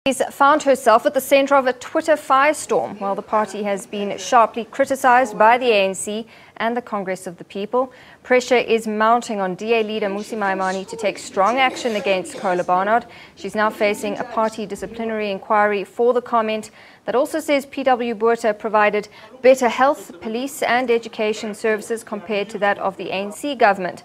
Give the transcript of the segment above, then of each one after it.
She's found herself at the centre of a Twitter firestorm while the party has been sharply criticised by the ANC and the Congress of the People. Pressure is mounting on DA leader Mmusi Maimane to take strong action against Kolo Barnard. She's now facing a party disciplinary inquiry for the comment that also says PW Botha provided better health, police and education services compared to that of the ANC government.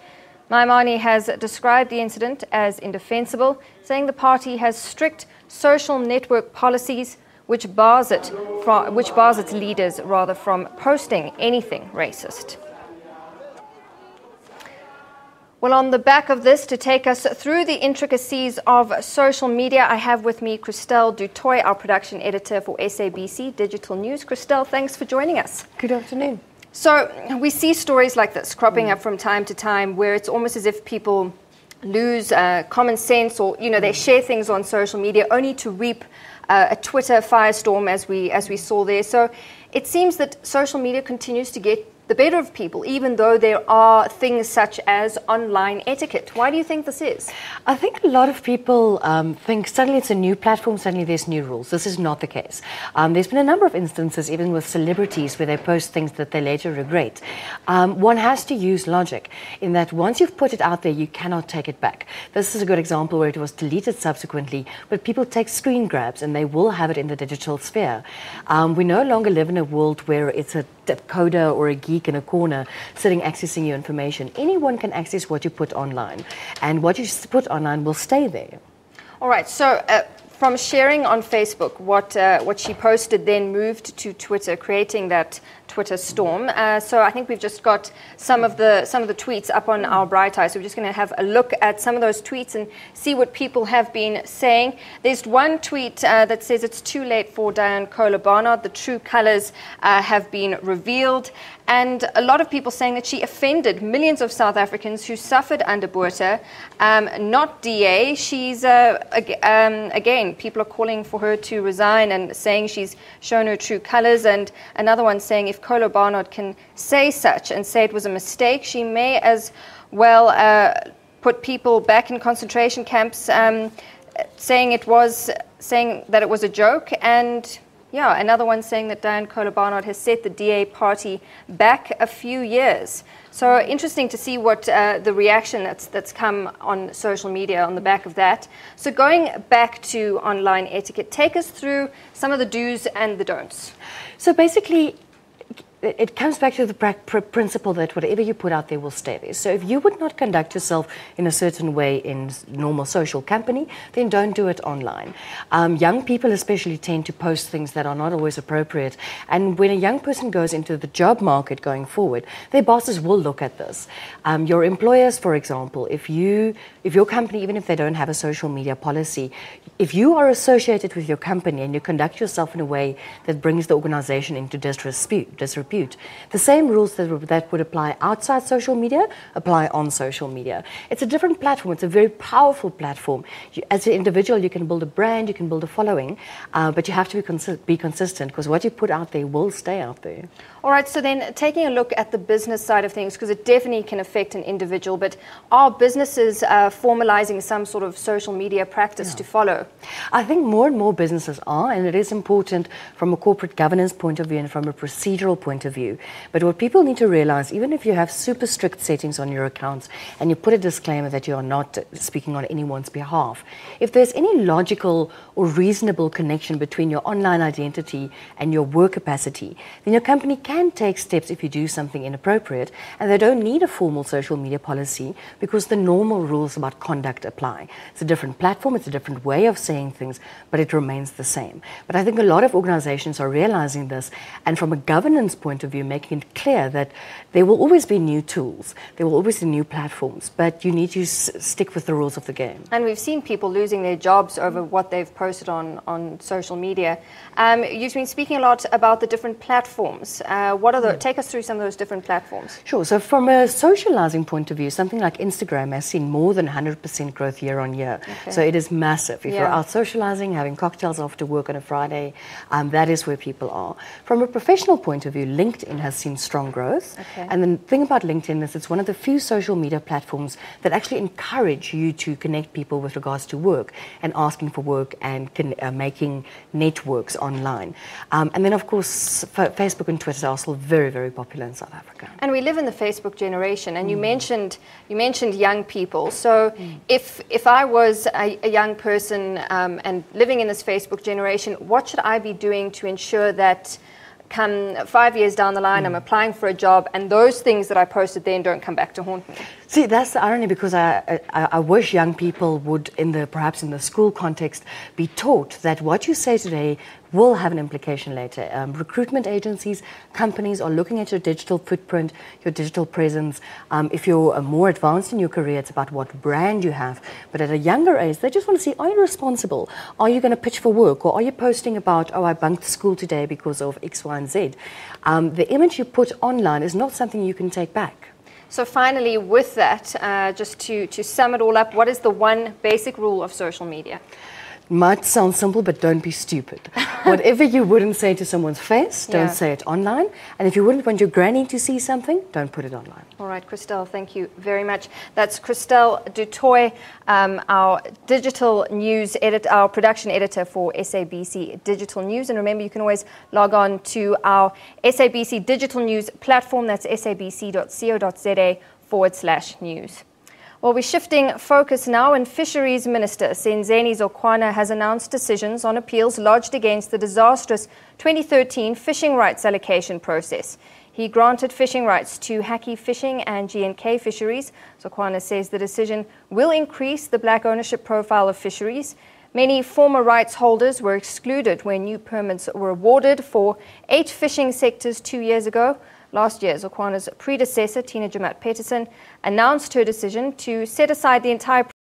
Maimane has described the incident as indefensible, saying the party has strict social network policies which bars its leaders from posting anything racist. Well, on the back of this, to take us through the intricacies of social media, I have with me Christelle du Toit, our production editor for SABC Digital News. Christelle, thanks for joining us. Good afternoon. So we see stories like this cropping up from time to time where it's almost as if people lose common sense, or they share things on social media only to reap a Twitter firestorm as we saw there. So it seems that social media continues to get the better of people, even though there are things such as online etiquette. Why do you think this is? I think a lot of people think suddenly it's a new platform, suddenly there's new rules. This is not the case. There's been a number of instances, even with celebrities, where they post things that they later regret. One has to use logic in that once you've put it out there, you cannot take it back. This is a good example where it was deleted subsequently, but people take screen grabs and they will have it in the digital sphere. We no longer live in a world where it's a coder or a geek in a corner sitting accessing your information. Anyone can access what you put online, and what you put online will stay there. All right, so from sharing on Facebook, what she posted then moved to Twitter, creating that Twitter storm. So I think we've just got some of the tweets up on our Bright Eye. So we're just going to have a look at some of those tweets and see what people have been saying. There's one tweet that says it's too late for Diane Kolo Barnard. The true colours have been revealed. And a lot of people saying that she offended millions of South Africans who suffered under Botha, not DA. She's, again, people are calling for her to resign and saying she's shown her true colours. And another one saying if Kolo Barnard can say such and say it was a mistake, she may as well put people back in concentration camps, saying that it was a joke. And yeah, another one saying that Diane Kolo Barnard has set the DA party back a few years. So interesting to see what the reaction that's come on social media on the back of that. So going back to online etiquette, take us through some of the do's and the don'ts. So basically, it comes back to the principle that whatever you put out there will stay there. So if you would not conduct yourself in a certain way in normal social company, then don't do it online. Young people especially tend to post things that are not always appropriate. And when a young person goes into the job market going forward, their bosses will look at this. Your employers, for example, if your company, even if they don't have a social media policy, if you are associated with your company and you conduct yourself in a way that brings the organization into disrepute, the same rules that would apply outside social media apply on social media. It's a different platform. It's a very powerful platform. As an individual, you can build a brand, you can build a following, but you have to be consistent, because what you put out there will stay out there. All right, so then taking a look at the business side of things, because it definitely can affect an individual, but are businesses formalizing some sort of social media practice to follow? I think more and more businesses are, and it is important from a corporate governance point of view and from a procedural point of view. But what people need to realize, even if you have super strict settings on your accounts and you put a disclaimer that you are not speaking on anyone's behalf, if there's any logical or reasonable connection between your online identity and your work capacity, then your company can take steps if you do something inappropriate, and they don't need a formal social media policy because the normal rules about conduct apply. It's a different platform, it's a different way of saying things, but it remains the same. But I think a lot of organizations are realizing this, and from a governance point of view, making it clear that there will always be new tools, there will always be new platforms, but you need to stick with the rules of the game. And we've seen people losing their jobs over what they've posted on social media. You've been speaking a lot about the different platforms. Take us through some of those different platforms. Sure. So from a socializing point of view, something like Instagram has seen more than 100% growth year on year. Okay. So it is massive. If you're out socializing, having cocktails after work on a Friday, that is where people are. From a professional point of view, LinkedIn has seen strong growth. Okay. And the thing about LinkedIn is it's one of the few social media platforms that actually encourage you to connect people with regards to work and asking for work and making networks online. And then, of course, Facebook and Twitter are still very, very popular in South Africa. And we live in the Facebook generation, and you mentioned young people. So if I was a young person and living in this Facebook generation, what should I be doing to ensure that come 5 years down the line, I'm applying for a job, and those things that I posted then don't come back to haunt me? See, that's the irony, because I wish young people would, perhaps in the school context, be taught that what you say today will have an implication later. Recruitment agencies, companies are looking at your digital footprint, your digital presence. If you're more advanced in your career, it's about what brand you have. But at a younger age, they just want to see, are you responsible? Are you going to pitch for work? Or are you posting about, oh, I bunked school today because of X, Y, and Z? The image you put online is not something you can take back. So finally, with that, just to sum it all up, what is the one basic rule of social media? Might sound simple, but don't be stupid. Whatever you wouldn't say to someone's face, don't say it online. And if you wouldn't want your granny to see something, don't put it online. All right, Christelle, thank you very much. That's Christelle du Toit, our digital news editor, our production editor for SABC Digital News. And remember, you can always log on to our SABC Digital News platform. That's sabc.co.za/news. Well, we're shifting focus now, and Fisheries Minister Senzeni Zokwana has announced decisions on appeals lodged against the disastrous 2013 fishing rights allocation process. He granted fishing rights to Hacky Fishing and G&K Fisheries. Zokwana says the decision will increase the black ownership profile of fisheries. Many former rights holders were excluded when new permits were awarded for 8 fishing sectors 2 years ago. Last year, Zokwana's predecessor, Tina Jamat Peterson, announced her decision to set aside the entire